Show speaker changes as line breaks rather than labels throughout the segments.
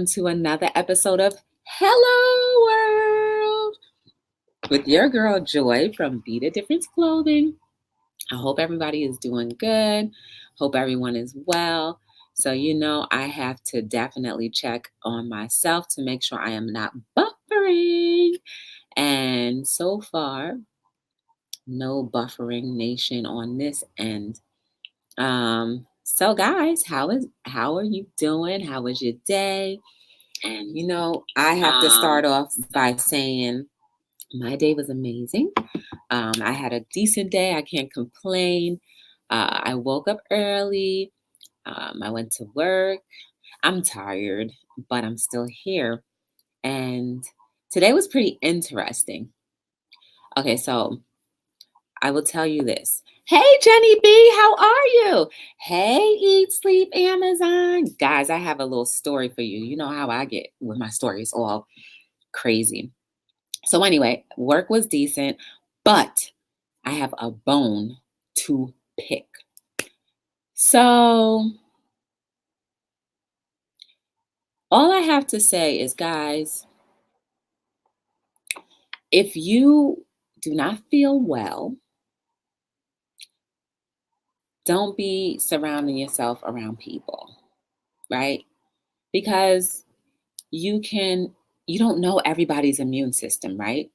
to another episode of Hello World with your girl Joy from Be the Difference Clothing. I hope everybody is doing good. Hope everyone is well. So, I have to definitely check on myself to make sure I am not buffering. And so far, no buffering nation on this end. So guys, how are you doing? How was your day? And I have to start off by saying my day was amazing. I had a decent day. I can't complain. I woke up early. I went to work. I'm tired, but I'm still here. And today was pretty interesting. Okay, so I will tell you this. Hey, Jenny B, how are you? Hey, Eat Sleep Amazon. Guys, I have a little story for you. You know how I get with my stories, all crazy. So, anyway, work was decent, but I have a bone to pick. So, all I have to say is, guys, if you do not feel well, don't be surrounding yourself around people, right? Because you don't know everybody's immune system, right?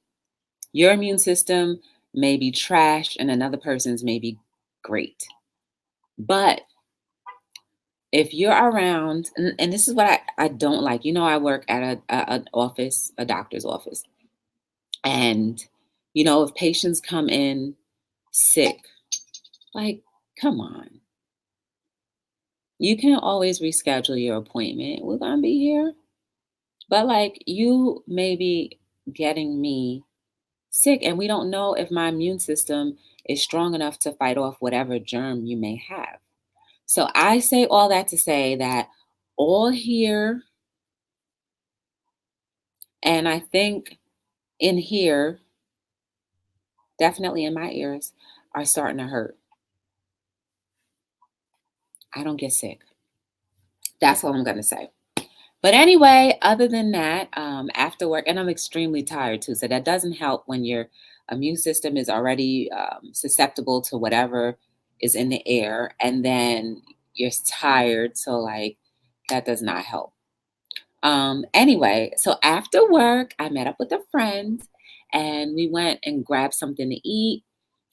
Your immune system may be trash and another person's may be great. But if you're around, and this is what I don't like, I work at an office, a doctor's office. And, if patients come in sick, like, come on. You can always reschedule your appointment. We're going to be here. But, like, you may be getting me sick, and we don't know if my immune system is strong enough to fight off whatever germ you may have. So I say all that to say that all here, and I think in here, definitely in my ears, are starting to hurt. I don't get sick. That's what I'm going to say. But anyway, other than that, after work, and I'm extremely tired too. So that doesn't help when your immune system is already susceptible to whatever is in the air. And then you're tired. So, like, that does not help. Anyway, so after work, I met up with a friend and we went and grabbed something to eat.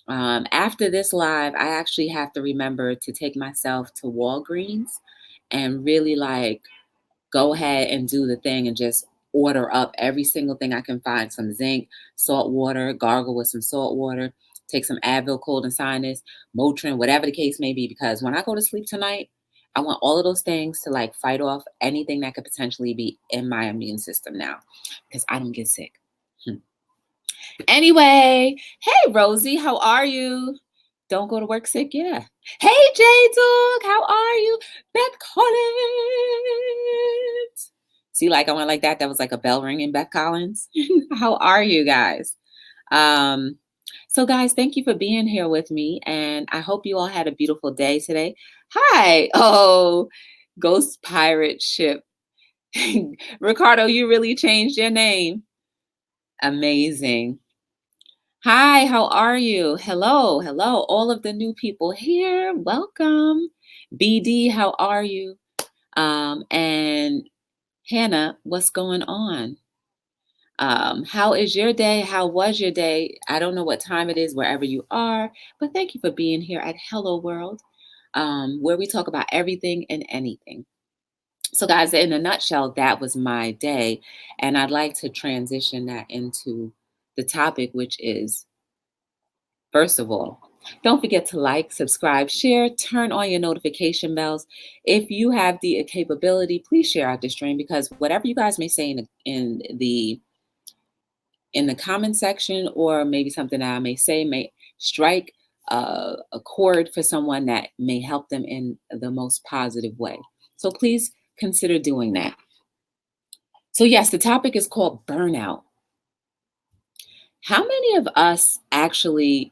After this live, I actually have to remember to take myself to Walgreens and really like go ahead and do the thing and just order up every single thing I can find, some zinc, salt water, gargle with some salt water, take some Advil, cold and sinus, Motrin, whatever the case may be, because when I go to sleep tonight, I want all of those things to like fight off anything that could potentially be in my immune system now because I don't get sick. Anyway, hey Rosie, how are you? Don't go to work sick, yeah. Hey J Dog, how are you? Beth Collins. See, like I went like that. That was like a bell ringing, Beth Collins. How are you guys? So guys, thank you for being here with me. And I hope you all had a beautiful day today. Hi. Oh, Ghost Pirate Ship. Ricardo, you really changed your name. Amazing. Hi, how are you? Hello, hello, all of the new people here. Welcome. BD, how are you? And Hannah, what's going on? How is your day? How was your day? I don't know what time it is wherever you are, but thank you for being here at Hello World, where we talk about everything and anything. So, guys, in a nutshell, that was my day. And I'd like to transition that into the topic, which is, first of all, don't forget to like, subscribe, share, turn on your notification bells. If you have the capability, please share out the stream because whatever you guys may say in the comment section, or maybe something that I may say may strike a chord for someone that may help them in the most positive way. So please consider doing that. So yes, the topic is called burnout. How many of us actually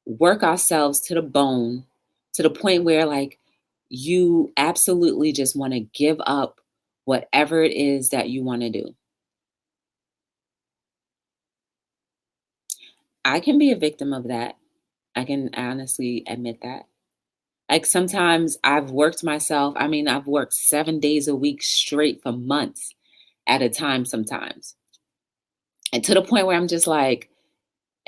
work ourselves to the bone, to the point where like you absolutely just want to give up whatever it is that you want to do. I can be a victim of that. I can honestly admit that. Like sometimes I've worked myself, I mean, I've worked 7 days a week straight for months at a time sometimes. And to the point where I'm just like,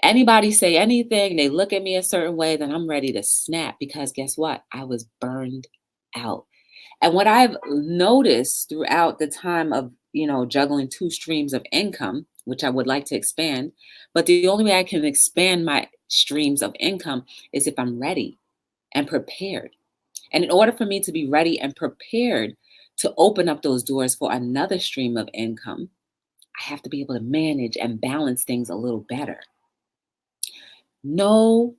anybody say anything, they look at me a certain way, then I'm ready to snap because guess what? I was burned out. And what I've noticed throughout the time of, juggling two streams of income, which I would like to expand, but the only way I can expand my streams of income is if I'm ready and prepared. And in order for me to be ready and prepared to open up those doors for another stream of income, I have to be able to manage and balance things a little better. No,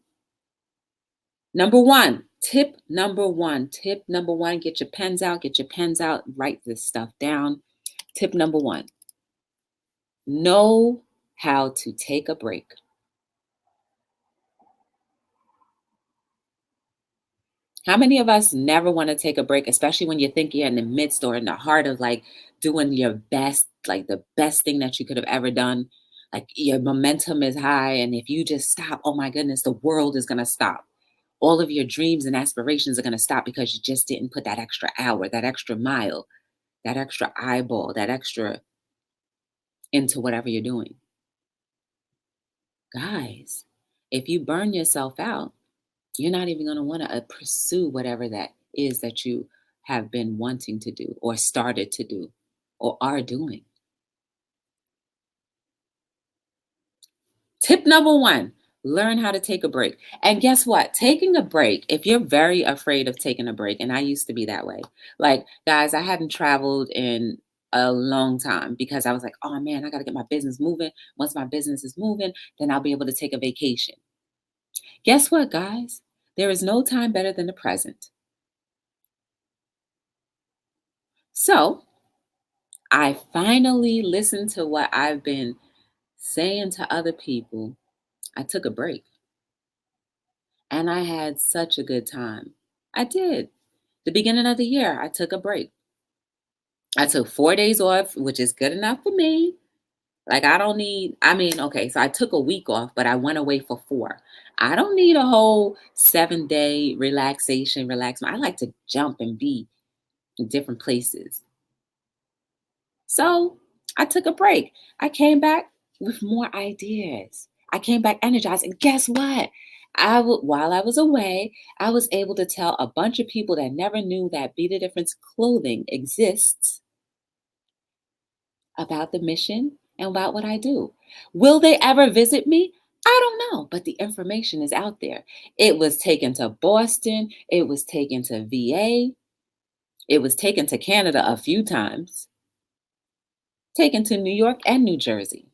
tip number one, get your pens out, write this stuff down. Tip number one, know how to take a break. How many of us never want to take a break, especially when you think you're in the midst or in the heart of like doing your best, like the best thing that you could have ever done? Like your momentum is high. And if you just stop, oh my goodness, the world is going to stop. All of your dreams and aspirations are going to stop because you just didn't put that extra hour, that extra mile, that extra eyeball, that extra into whatever you're doing. Guys, if you burn yourself out, you're not even going to want to pursue whatever that is that you have been wanting to do or started to do or are doing. Tip number one, learn how to take a break. And guess what? Taking a break, if you're very afraid of taking a break, and I used to be that way, like, guys, I hadn't traveled in a long time because I was like, oh man, I got to get my business moving. Once my business is moving, then I'll be able to take a vacation. Guess what, guys? There is no time better than the present. So I finally listened to what I've been saying to other people. I took a break and I had such a good time. I did. The beginning of the year, I took a break. I took 4 days off, which is good enough for me. Like, I don't need, I mean, okay, so I took a week off, but I went away for 4. I don't need a whole 7 day relaxation, relax. I like to jump and be in different places. So I took a break. I came back with more ideas. I came back energized. And guess what? While I was away, I was able to tell a bunch of people that never knew that Be the Difference clothing exists about the mission and about what I do. Will they ever visit me? I don't know, but the information is out there. It was taken to Boston, it was taken to VA, it was taken to Canada a few times, taken to New York and New Jersey.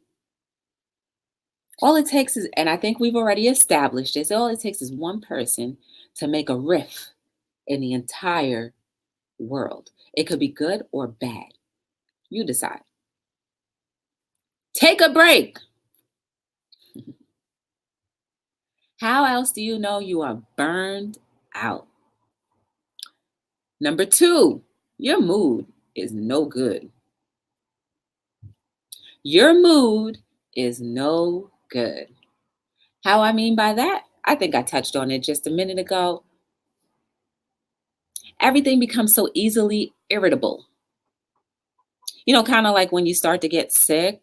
All it takes is, and I think we've already established this, all it takes is one person to make a riff in the entire world. It could be good or bad. You decide. Take a break. How else do you know you are burned out? Number two, your mood is no good. Your mood is no good. How I mean by that? I think I touched on it just a minute ago. Everything becomes so easily irritable. Kind of like when you start to get sick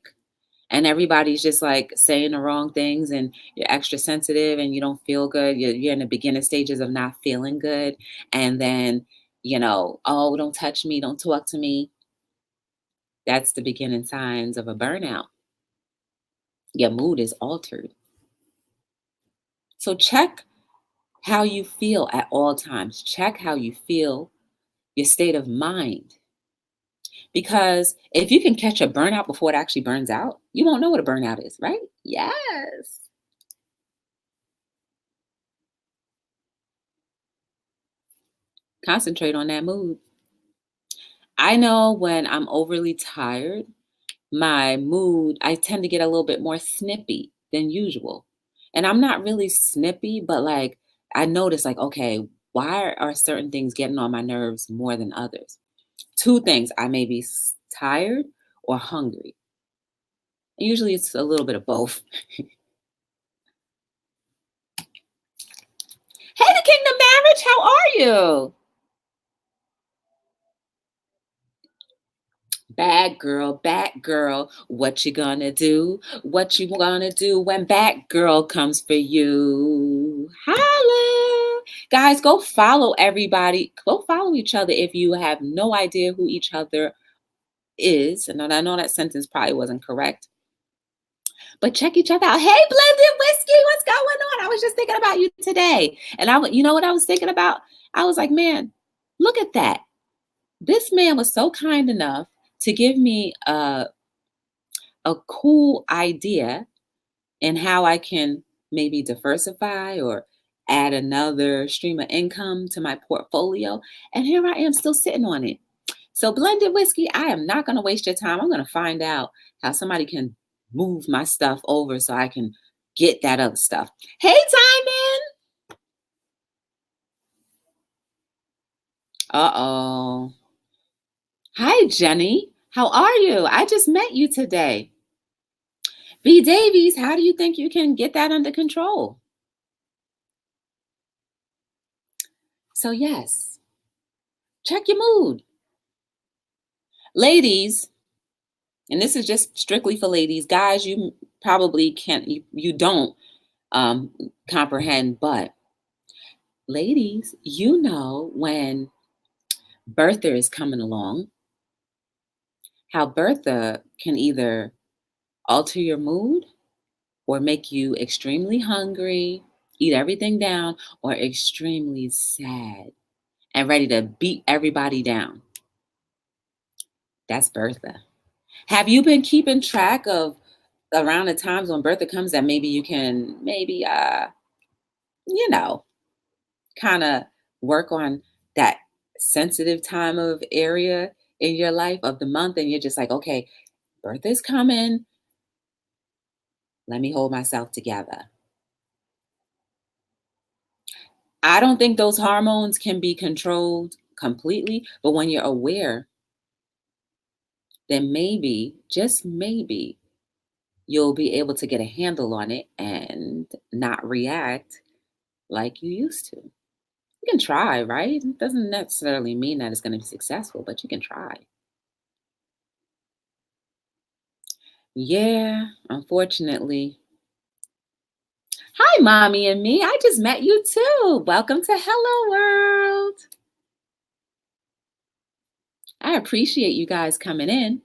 and everybody's just like saying the wrong things and you're extra sensitive and you don't feel good. You're in the beginning stages of not feeling good. And then, oh, don't touch me, don't talk to me. That's the beginning signs of a burnout. Your mood is altered. So check how you feel at all times. Check how you feel, your state of mind. Because if you can catch a burnout before it actually burns out, you won't know what a burnout is, right? Yes. Concentrate on that mood. I know when I'm overly tired, my mood, I tend to get a little bit more snippy than usual. And I'm not really snippy, but like I notice like, okay, why are certain things getting on my nerves more than others? Two things: I may be tired or hungry. Usually it's a little bit of both. Hey, the Kingdom Marriage, how are you? Bad girl, what you gonna do? What you gonna do when bad girl comes for you? Holla! Guys, go follow everybody. Go follow each other if you have no idea who each other is. And I know that sentence probably wasn't correct, but check each other out. Hey, Blended Whiskey, what's going on? I was just thinking about you today. And you know what I was thinking about? I was like, man, look at that. This man was so kind enough to give me a cool idea in how I can maybe diversify or add another stream of income to my portfolio. And here I am still sitting on it. So, Blended Whiskey, I am not going to waste your time. I'm going to find out how somebody can move my stuff over so I can get that other stuff. Hey, Timon. Uh-oh. Hi, Jenny. How are you? I just met you today. B. Davies, how do you think you can get that under control? So, yes, check your mood. Ladies, and this is just strictly for ladies. Guys, you probably can't, you don't comprehend, but ladies, you know when Bertha is coming along, how Bertha can either alter your mood or make you extremely hungry, eat everything down, or extremely sad and ready to beat everybody down. That's Bertha. Have you been keeping track of around the times when Bertha comes that maybe you can maybe you know, kind of work on that sensitive time of area in your life of the month and you're just like, okay, Bertha's coming. Let me hold myself together. I don't think those hormones can be controlled completely, but when you're aware, then maybe, just maybe, you'll be able to get a handle on it and not react like you used to. You can try, right? It doesn't necessarily mean that it's going to be successful, but you can try. Yeah, unfortunately. Hi, mommy and me. I just met you too. Welcome to Hello World. I appreciate you guys coming in.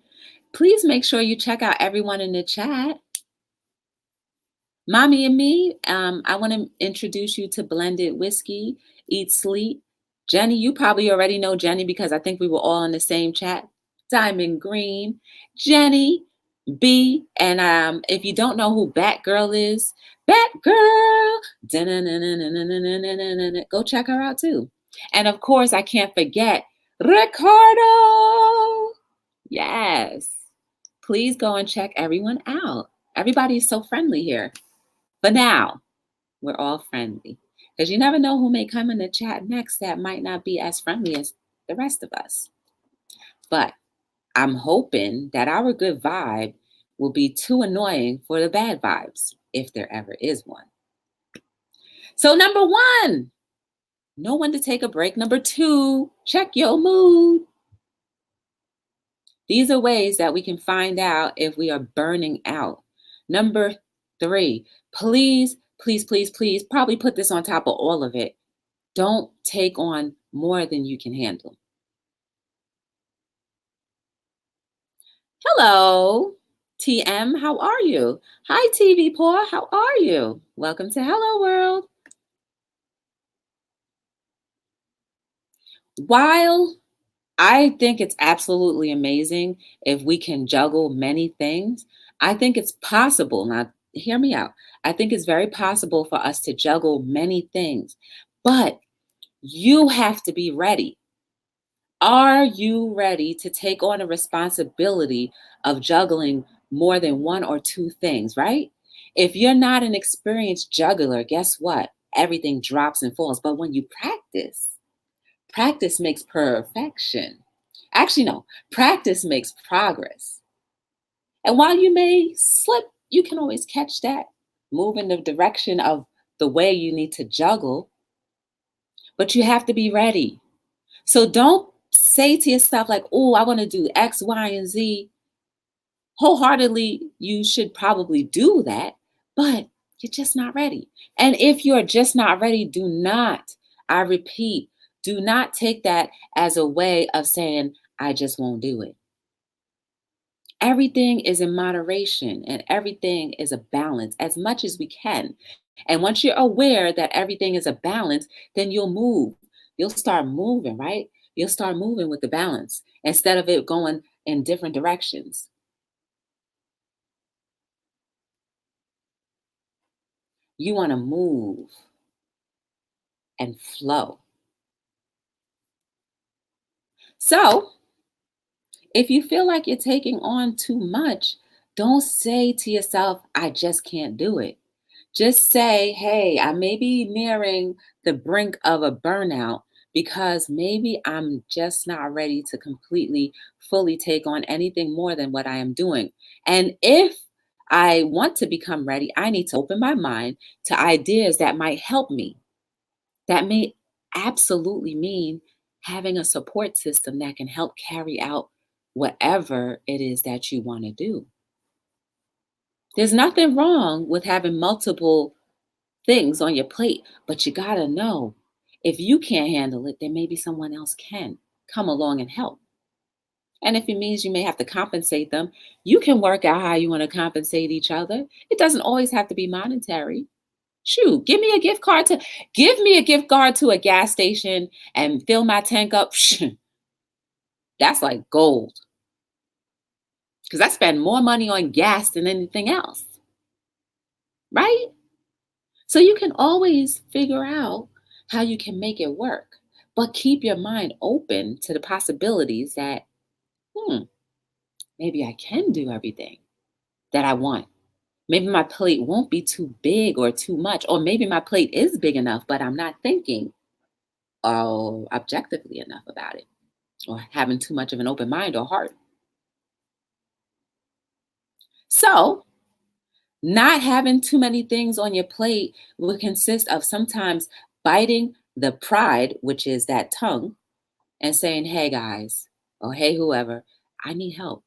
Please make sure you check out everyone in the chat. Mommy and me, I want to introduce you to Blended Whiskey, Eat Sleep. Jenny, you probably already know Jenny because I think we were all in the same chat. Diamond Green, Jenny, B, and if you don't know who Batgirl is, Batgirl, go check her out too. And of course, I can't forget Ricardo. Yes, please go and check everyone out. Everybody's so friendly here. For now, we're all friendly because you never know who may come in the chat next that might not be as friendly as the rest of us. But I'm hoping that our good vibe will be too annoying for the bad vibes, if there ever is one. So, number one, know when to take a break. Number two, check your mood. These are ways that we can find out if we are burning out. Number three, please, please, please, please, probably put this on top of all of it. Don't take on more than you can handle. Hello, TM, how are you? Hi, TV Paw, how are you? Welcome to Hello World. While I think it's absolutely amazing if we can juggle many things, I think it's possible. Now, hear me out. I think it's very possible for us to juggle many things, but you have to be ready. Are you ready to take on a responsibility of juggling more than one or two things, right? If you're not an experienced juggler, guess what? Everything drops and falls. But when you practice, practice makes perfection. Actually, no, practice makes progress. And while you may slip, you can always catch that, move in the direction of the way you need to juggle, but you have to be ready. So don't say to yourself, like, oh, I want to do X, Y, and Z. Wholeheartedly, you should probably do that, but you're just not ready. And if you're just not ready, do not, I repeat, do not take that as a way of saying, I just won't do it. Everything is in moderation and everything is a balance as much as we can. And once you're aware that everything is a balance, then you'll move. You'll start moving, right? You'll start moving with the balance instead of it going in different directions. You want to move and flow. So, if you feel like you're taking on too much, don't say to yourself, I just can't do it. Just say, hey, I may be nearing the brink of a burnout because maybe I'm just not ready to completely, fully take on anything more than what I am doing. And if I want to become ready, I need to open my mind to ideas that might help me. That may absolutely mean having a support system that can help carry out whatever it is that you want to do. There's nothing wrong with having multiple things on your plate, but you got to know if you can't handle it, then maybe someone else can come along and help. And if it means you may have to compensate them, you can work out how you want to compensate each other. It doesn't always have to be monetary. Shoot, give me a gift card to a gas station and fill my tank up. That's like gold because I spend more money on gas than anything else, right? So you can always figure out how you can make it work, but keep your mind open to the possibilities that, hmm, maybe I can do everything that I want. Maybe my plate won't be too big or too much, or maybe my plate is big enough, but I'm not thinking objectively enough about it, or having too much of an open mind or heart. So, not having too many things on your plate will consist of sometimes biting the pride, which is that tongue, and saying, hey guys, or hey whoever, I need help.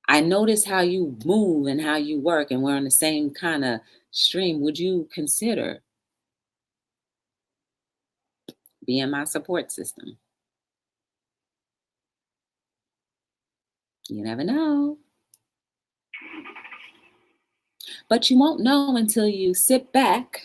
I notice how you move and how you work, and we're on the same kind of stream. Would you consider being my support system? You never know. But you won't know until you sit back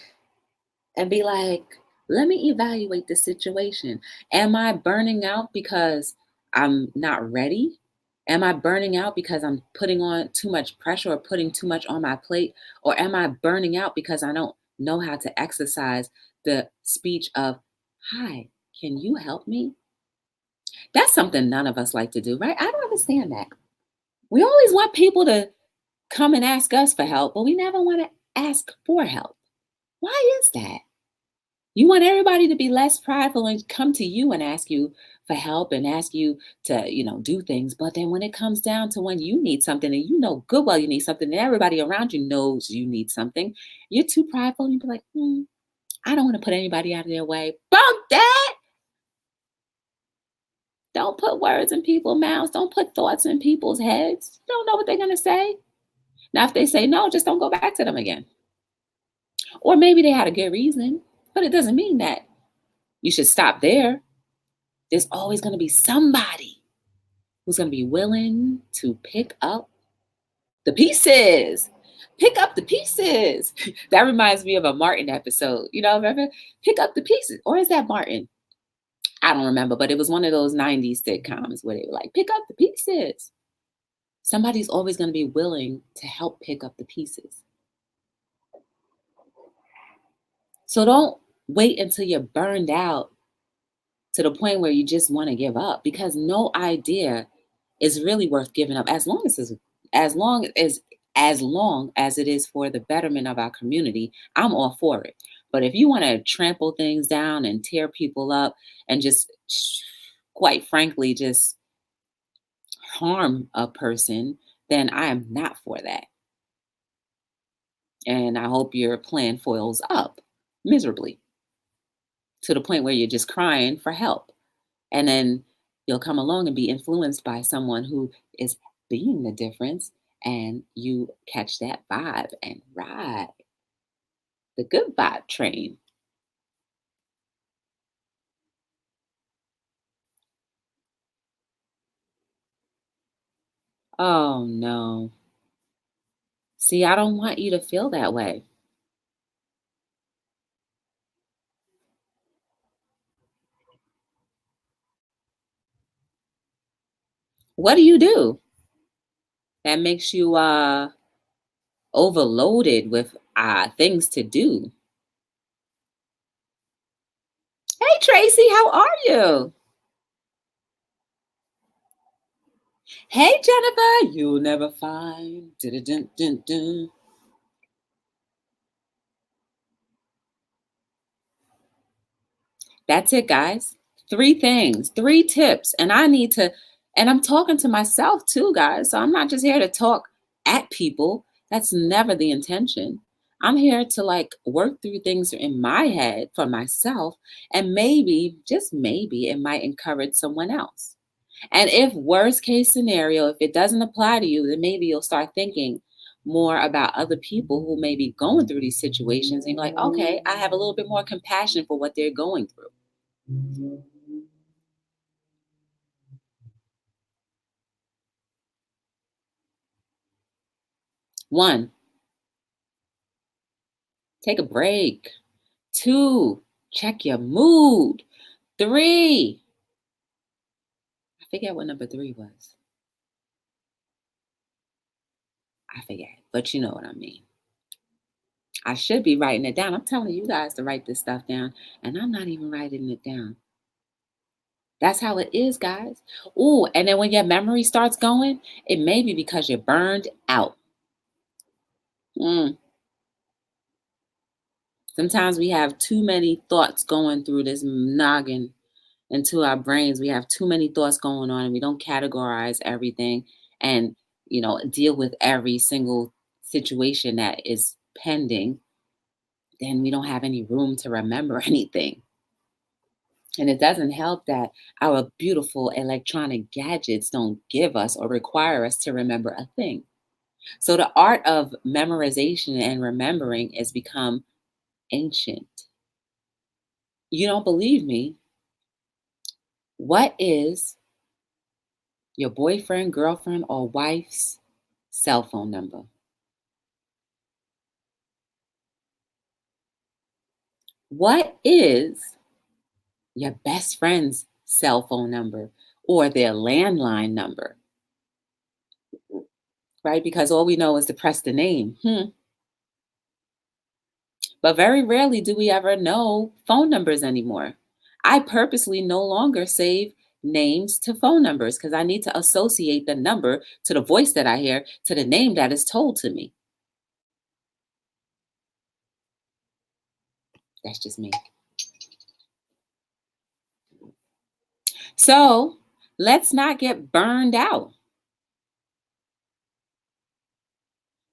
and be like, let me evaluate the situation. Am I burning out because I'm not ready? Am I burning out because I'm putting on too much pressure or putting too much on my plate? Or am I burning out because I don't know how to exercise the speech of, hi, can you help me? That's something none of us like to do, right? I don't understand that. We always want people to come and ask us for help, but we never want to ask for help. Why is that? You want everybody to be less prideful and come to you and ask you for help and ask you to, do things. But then when it comes down to when you need something and you know good well you need something and everybody around you knows you need something, you're too prideful and you be like, I don't want to put anybody out of their way. Bump that. Don't put words in people's mouths. Don't put thoughts in people's heads. You don't know what they're going to say. Now, if they say no, just don't go back to them again. Or maybe they had a good reason, but it doesn't mean that you should stop there. There's always going to be somebody who's going to be willing to pick up the pieces. Pick up the pieces. That reminds me of a Martin episode. Remember? Pick up the pieces. Or is that Martin? I don't remember, but it was one of those 90s sitcoms where they were like, pick up the pieces. Somebody's always going to be willing to help pick up the pieces. So don't wait until you're burned out to the point where you just want to give up, because no idea is really worth giving up as long as it is for the betterment of our community. I'm all for it. But if you want to trample things down and tear people up and just quite frankly just harm a person, then I am not for that. And I hope your plan foils up miserably to the point where you're just crying for help. And then you'll come along and be influenced by someone who is being the difference, and you catch that vibe and ride the good vibe train. Oh no. See, I don't want you to feel that way. What do you do that makes you overloaded with things to do? Hey Tracy, how are you? Hey Jennifer, you'll never find. Dun-dun-dun-dun-dun. That's it, guys. Three things, three tips. And I need to, and I'm talking to myself too, guys. So I'm not just here to talk at people. That's never the intention. I'm here to like work through things in my head for myself. And maybe, just maybe, it might encourage someone else. And if worst case scenario, if it doesn't apply to you, then maybe you'll start thinking more about other people who may be going through these situations and be like, okay, I have a little bit more compassion for what they're going through. One, take a break. Two, check your mood. Three, I forget what number three was. I forget, but you know what I mean. I should be writing it down. I'm telling you guys to write this stuff down, and I'm not even writing it down. That's how it is, guys. Oh, and then when your memory starts going, it may be because you're burned out. Mm. Sometimes we have too many thoughts going through this noggin into our brains. We have too many thoughts going on and we don't categorize everything and, deal with every single situation that is pending. Then we don't have any room to remember anything. And it doesn't help that our beautiful electronic gadgets don't give us or require us to remember a thing. So the art of memorization and remembering has become ancient. You don't believe me? What is your boyfriend, girlfriend, or wife's cell phone number? What is your best friend's cell phone number or their landline number? Right? Because all we know is to press the name. But very rarely do we ever know phone numbers anymore. I purposely no longer save names to phone numbers because I need to associate the number to the voice that I hear to the name that is told to me. That's just me. So let's not get burned out.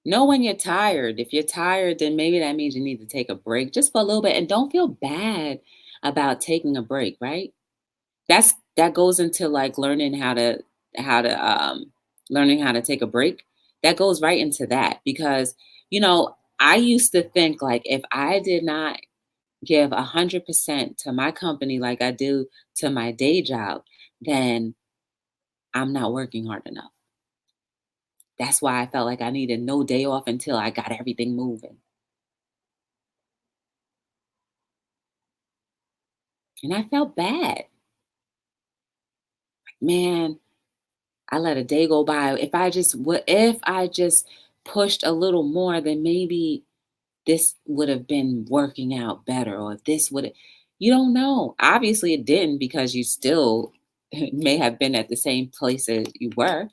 Know when you're tired. If you're tired, then maybe that means you need to take a break just for a little bit and don't feel bad about taking a break, right? That goes into like learning how to take a break. That goes right into that because, I used to think like if I did not give 100% to my company like I do to my day job, then I'm not working hard enough. That's why I felt like I needed no day off until I got everything moving. And I felt bad. Man, I let a day go by. If I just pushed a little more, then maybe this would have been working out better or this would have, you don't know. Obviously it didn't because you still may have been at the same place as you were.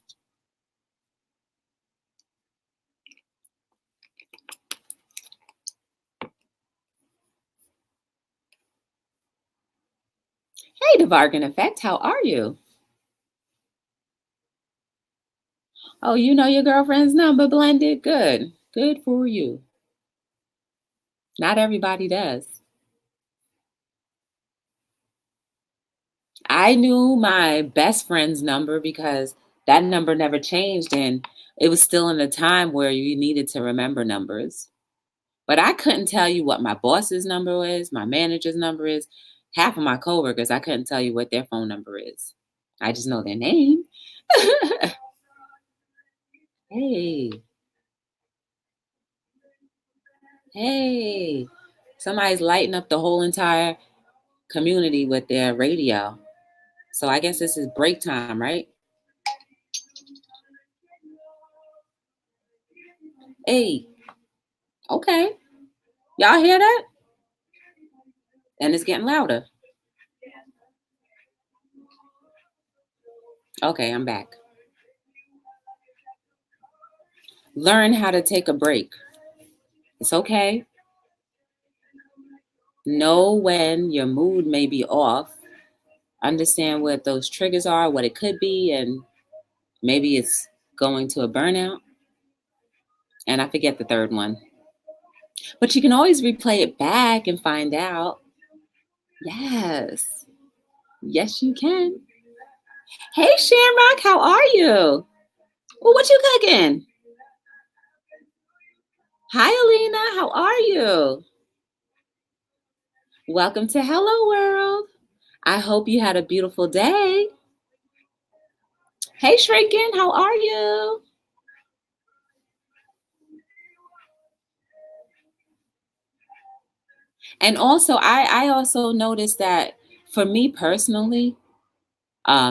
Hey, the Vargan effect, how are you? Oh, you know your girlfriend's number blended? Good. Good for you. Not everybody does. I knew my best friend's number because that number never changed and it was still in a time where you needed to remember numbers. But I couldn't tell you what my boss's number is, my manager's number is. Half of my coworkers, I couldn't tell you what their phone number is. I just know their name. Hey, hey. Somebody's lighting up the whole entire community with their radio. So I guess this is break time, right? Hey, okay. Y'all hear that? And it's getting louder. Okay, I'm back. Learn how to take a break. It's okay. Know when your mood may be off. Understand what those triggers are, what it could be, and maybe it's going to a burnout. And I forget the third one. But you can always replay it back and find out. Yes. Yes, you can. Hey, Shamrock, how are you? Well, what you cooking? Hi, Alina, how are you? Welcome to Hello World. I hope you had a beautiful day. Hey, Shrinking, how are you? And also, I also noticed that for me personally,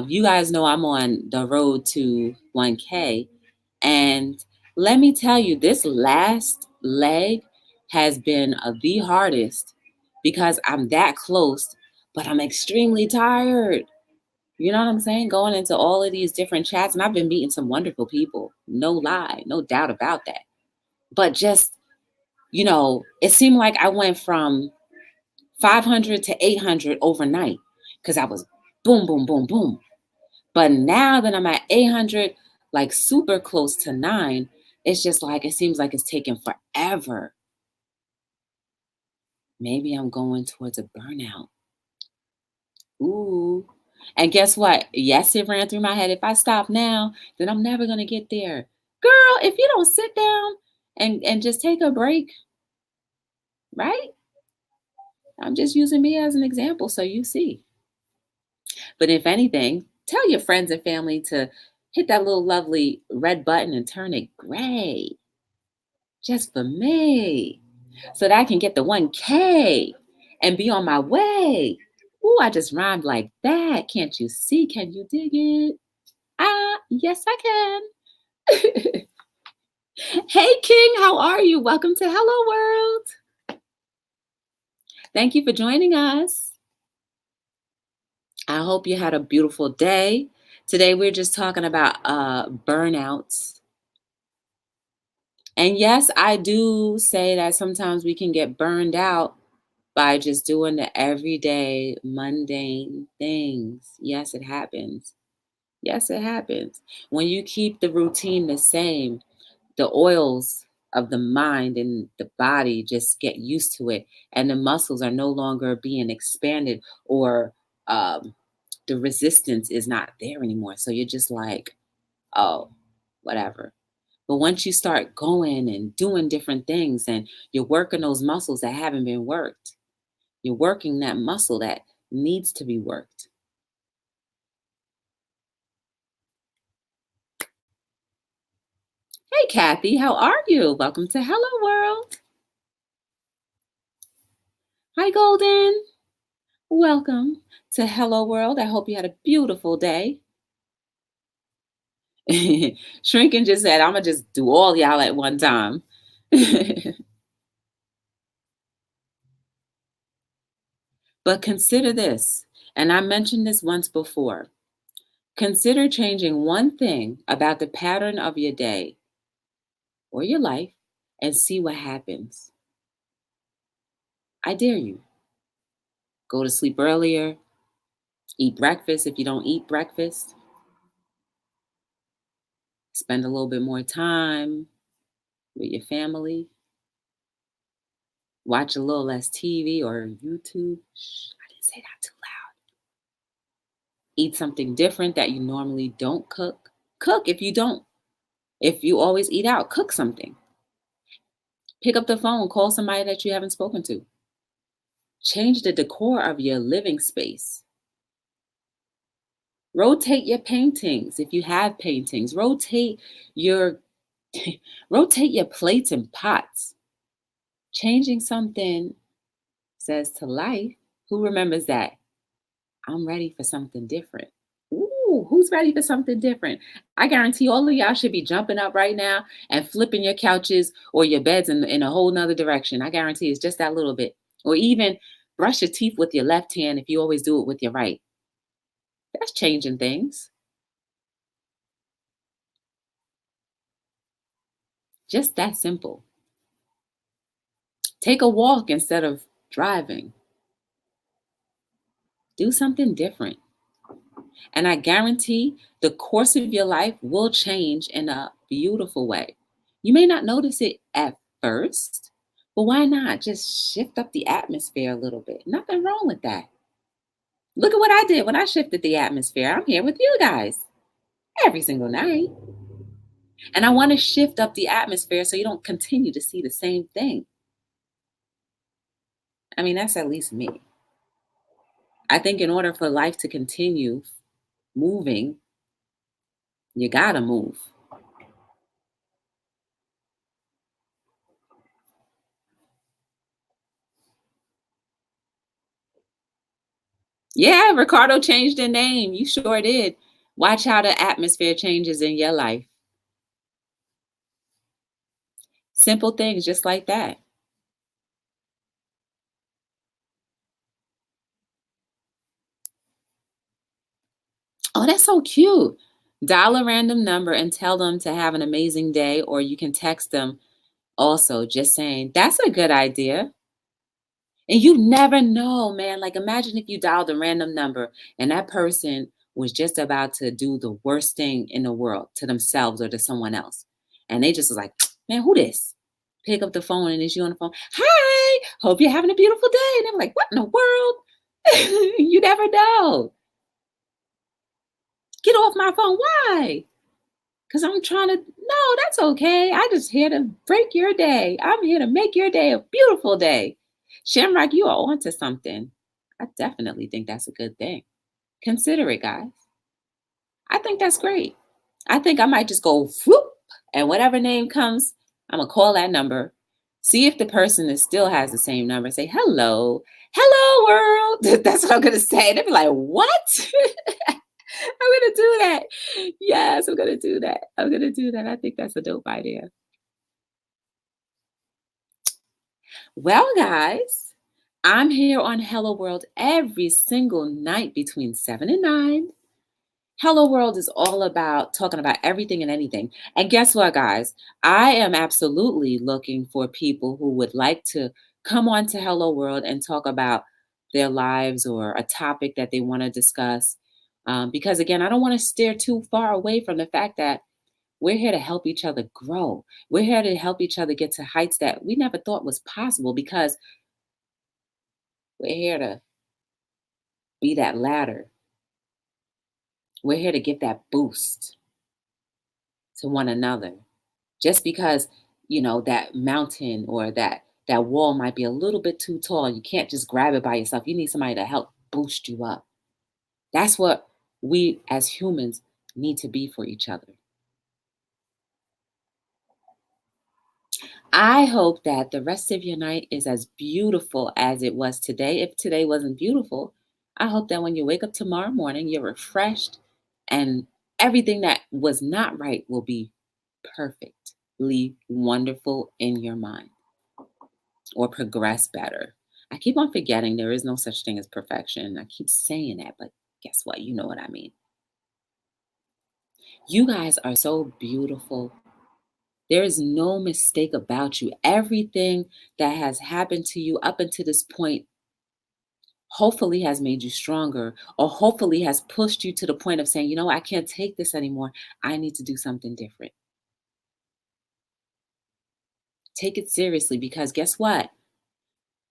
you guys know I'm on the road to 1K. And let me tell you, this last leg has been the hardest because I'm that close, but I'm extremely tired. You know what I'm saying? Going into all of these different chats, and I've been meeting some wonderful people. No lie, no doubt about that. But just, it seemed like I went from 500 to 800 overnight because I was boom, boom, boom, boom. But now that I'm at 800, like super close to nine, it's just like, it seems like it's taking forever. Maybe I'm going towards a burnout. Ooh. And guess what? Yes, it ran through my head. If I stop now, then I'm never going to get there. Girl, if you don't sit down and just take a break, right? I'm just using me as an example so you see. But if anything, tell your friends and family to hit that little lovely red button and turn it gray just for me so that I can get the 1K and be on my way. Ooh, I just rhymed like that. Can't you see? Can you dig it? Ah, yes, I can. Hey, King, how are you? Welcome to Hello World. Thank you for joining us. I hope you had a beautiful day. Today, we're just talking about burnouts. And yes, I do say that sometimes we can get burned out by just doing the everyday mundane things. Yes, it happens. Yes, it happens. When you keep the routine the same, the oils of the mind and the body just get used to it, and the muscles are no longer being expanded, or um, the resistance is not there anymore. So you're just like, oh, whatever. But once you start going and doing different things and you're working those muscles that haven't been worked, you're working that muscle that needs to be worked. Hey, Kathy, how are you? Welcome to Hello World. Hi, Golden. Welcome to Hello World. I hope you had a beautiful day. Shrinking just said, I'm going to just do all y'all at one time. But consider this, and I mentioned this once before. Consider changing one thing about the pattern of your day or your life and see what happens. I dare you. Go to sleep earlier, eat breakfast if you don't eat breakfast. spend a little bit more time with your family, watch a little less TV or YouTube. Shh, I didn't say that too loud. Eat something different that you normally don't cook. Cook if you don't. If you always eat out, cook something. Pick up the phone, call somebody that you haven't spoken to. Change the decor of your living space. Rotate your paintings if you have paintings. Your rotate your plates and pots. Changing something says to life, who remembers that? I'm ready for something different. Ooh, who's ready for something different? I guarantee all of y'all should be jumping up right now and flipping your couches or your beds in a whole nother direction. I guarantee it's just that little bit. Or even brush your teeth with your left hand if you always do it with your right. That's changing things. Just that simple. Take a walk instead of driving. Do something different. And I guarantee the course of your life will change in a beautiful way. You may not notice it at first, but why not just shift up the atmosphere a little bit? Nothing wrong with that. Look at what I did when I shifted the atmosphere. I'm here with you guys every single night. And I want to shift up the atmosphere so you don't continue to see the same thing. I mean, that's at least me. I think in order for life to continue moving, you got to move. Yeah, Ricardo changed the name. You sure did. Watch how the atmosphere changes in your life. Simple things just like that. Oh, that's so cute. Dial a random number and tell them to have an amazing day, or you can text them also just saying, that's a good idea. And you never know, man. Like, imagine if you dialed a random number and that person was just about to do the worst thing in the world to themselves or to someone else. And they just was like, man, who this? Pick up the phone and it's you on the phone. Hi, hope you're having a beautiful day. And they're like, what in the world? You never know. Get off my phone. Why? Because I'm trying to, no, that's okay. I just here to break your day. I'm here to make your day a beautiful day. Shamrock, you are onto something. I definitely think that's a good thing. Consider it, guys. I think that's great. I think I might just go whoop, and whatever name comes, I'm gonna call that number. See if the person is still has the same number. Say hello, hello world. That's what I'm gonna say. They'll be like, what? I'm gonna do that. Yes, I'm gonna do that. I'm gonna do that. I think that's a dope idea. Well, guys, I'm here on Hello World every single night between 7 and 9. Hello World is all about talking about everything and anything. And guess what, guys? I am absolutely looking for people who would like to come on to Hello World and talk about their lives or a topic that they want to discuss. Because again, I don't want to steer too far away from the fact that we're here to help each other grow. We're here to help each other get to heights that we never thought was possible because we're here to be that ladder. We're here to give that boost to one another. Just because, that mountain or that wall might be a little bit too tall, you can't just grab it by yourself. You need somebody to help boost you up. That's what we as humans need to be for each other. I hope that the rest of your night is as beautiful as it was today. If today wasn't beautiful, I hope that when you wake up tomorrow morning, you're refreshed and everything that was not right will be perfectly wonderful in your mind or progress better. I keep on forgetting there is no such thing as perfection. I keep saying that, but guess what? You know what I mean. You guys are so beautiful. There is no mistake about you. Everything that has happened to you up until this point, hopefully has made you stronger, or hopefully has pushed you to the point of saying, you know, I can't take this anymore. I need to do something different. Take it seriously because guess what?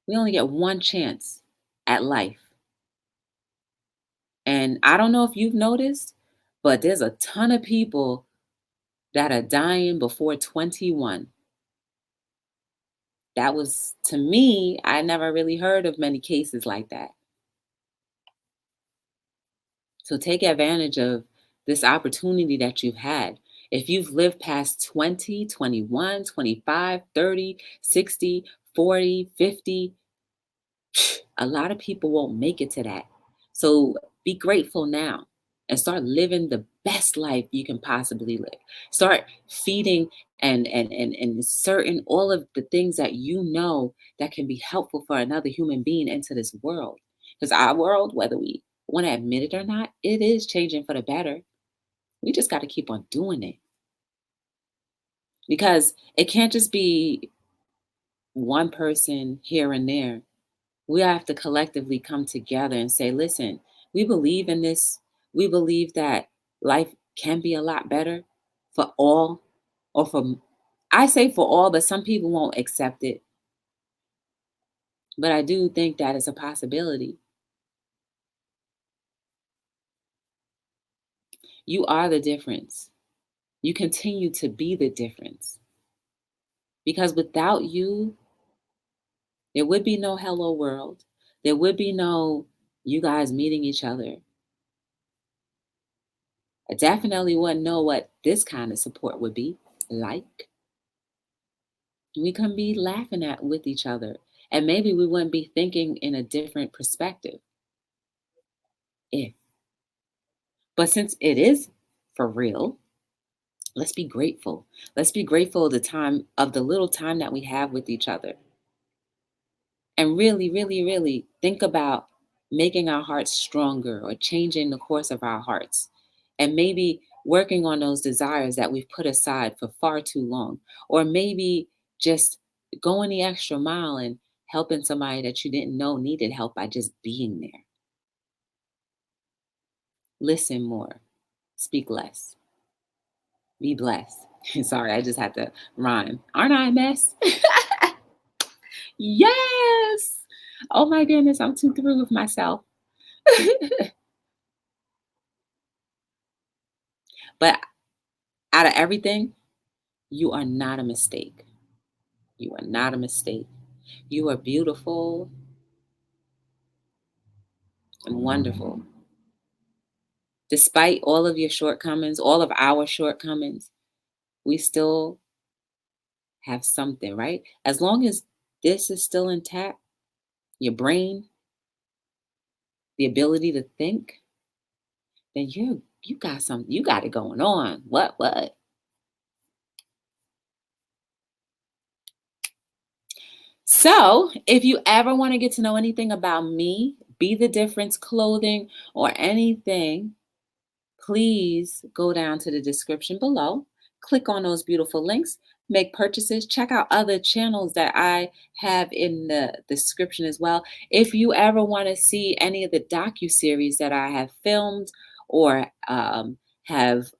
We only get one chance at life. And I don't know if you've noticed, but there's a ton of people that are dying before 21. That was, to me, I never really heard of many cases like that. So take advantage of this opportunity that you've had. If you've lived past 20, 21, 25, 30, 60, 40, 50, a lot of people won't make it to that. So be grateful now and start living the best life you can possibly live. Start feeding and inserting all of the things that you know that can be helpful for another human being into this world. Because our world, whether we want to admit it or not, it is changing for the better. We just got to keep on doing it because it can't just be one person here and there. We have to collectively come together and say, listen, we believe in this. We believe that life can be a lot better for all, or for, I say for all, but some people won't accept it. But I do think that is a possibility. You are the difference. You continue to be the difference. Because without you, there would be no hello world. There would be no you guys meeting each other. I definitely wouldn't know what this kind of support would be like. We can be laughing at with each other. And maybe we wouldn't be thinking in a different perspective if. But since it is for real, let's be grateful. Let's be grateful of the little time that we have with each other. And really, really, really think about making our hearts stronger or changing the course of our hearts. And maybe working on those desires that we've put aside for far too long. Or maybe just going the extra mile and helping somebody that you didn't know needed help by just being there. Listen more, speak less, be blessed. Sorry, I just had to rhyme. Aren't I a mess? Yes. Oh my goodness, I'm too through with myself. But out of everything, you are not a mistake. You are not a mistake. You are beautiful and wonderful. Despite all of your shortcomings, all of our shortcomings, we still have something, right? As long as this is still intact, your brain, the ability to think, then you got something, you got it going on. What? So, if you ever want to get to know anything about me, Be the Difference Clothing, or anything, please go down to the description below, click on those beautiful links, make purchases, check out other channels that I have in the description as well. If you ever want to see any of the docu-series that I have filmed or have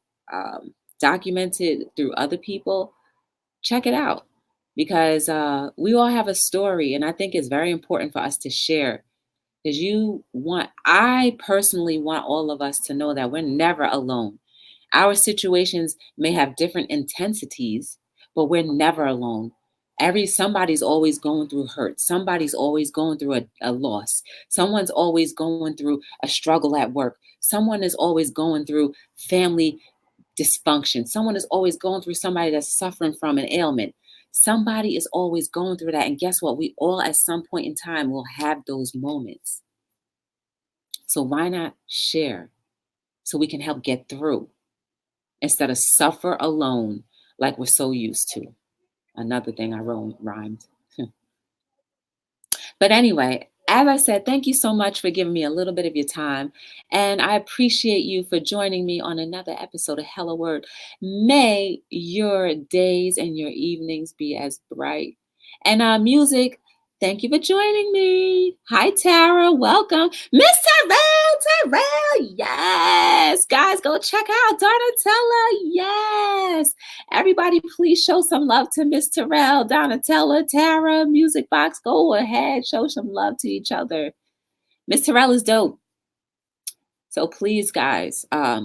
documented through other people, check it out because we all have a story, and I think it's very important for us to share. Because I personally want all of us to know that we're never alone. Our situations may have different intensities, but we're never alone. Somebody's always going through hurt. Somebody's always going through a loss. Someone's always going through a struggle at work. Someone is always going through family dysfunction. Someone is always going through somebody that's suffering from an ailment. Somebody is always going through that. And guess what? We all at some point in time will have those moments. So why not share so we can help get through instead of suffer alone like we're so used to? Another thing I rhymed. But anyway, as I said, thank you so much for giving me a little bit of your time. And I appreciate you for joining me on another episode of Hello Word. May your days and your evenings be as bright. And music, Thank you for joining me. Hi, Tara. Welcome. Miss Terrell. Yes. Guys, go check out Donatella. Yes. Everybody, please show some love to Miss Terrell, Donatella, Tara, Music Box. Go ahead. Show some love to each other. Miss Terrell is dope. So please, guys, I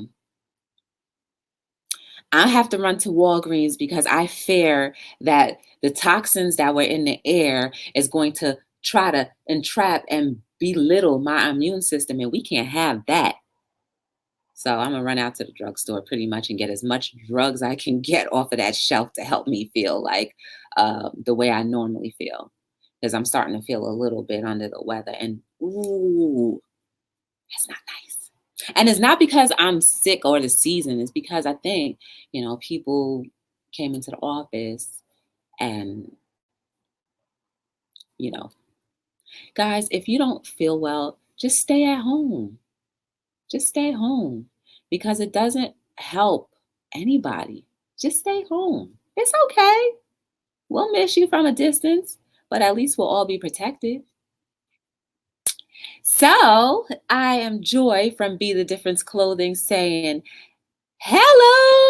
have to run to Walgreens because I fear that the toxins that were in the air is going to try to entrap and belittle my immune system, and we can't have that. So I'm gonna run out to the drugstore pretty much and get as much drugs I can get off of that shelf to help me feel like the way I normally feel, because I'm starting to feel a little bit under the weather, and ooh, that's not nice. And it's not because I'm sick or the season. It's because I think, people came into the office and, you know, guys, if you don't feel well, just stay at home. Just stay home because it doesn't help anybody. Just stay home. It's okay. We'll miss you from a distance, but at least we'll all be protected. So I am Joy from Be the Difference Clothing saying, hello.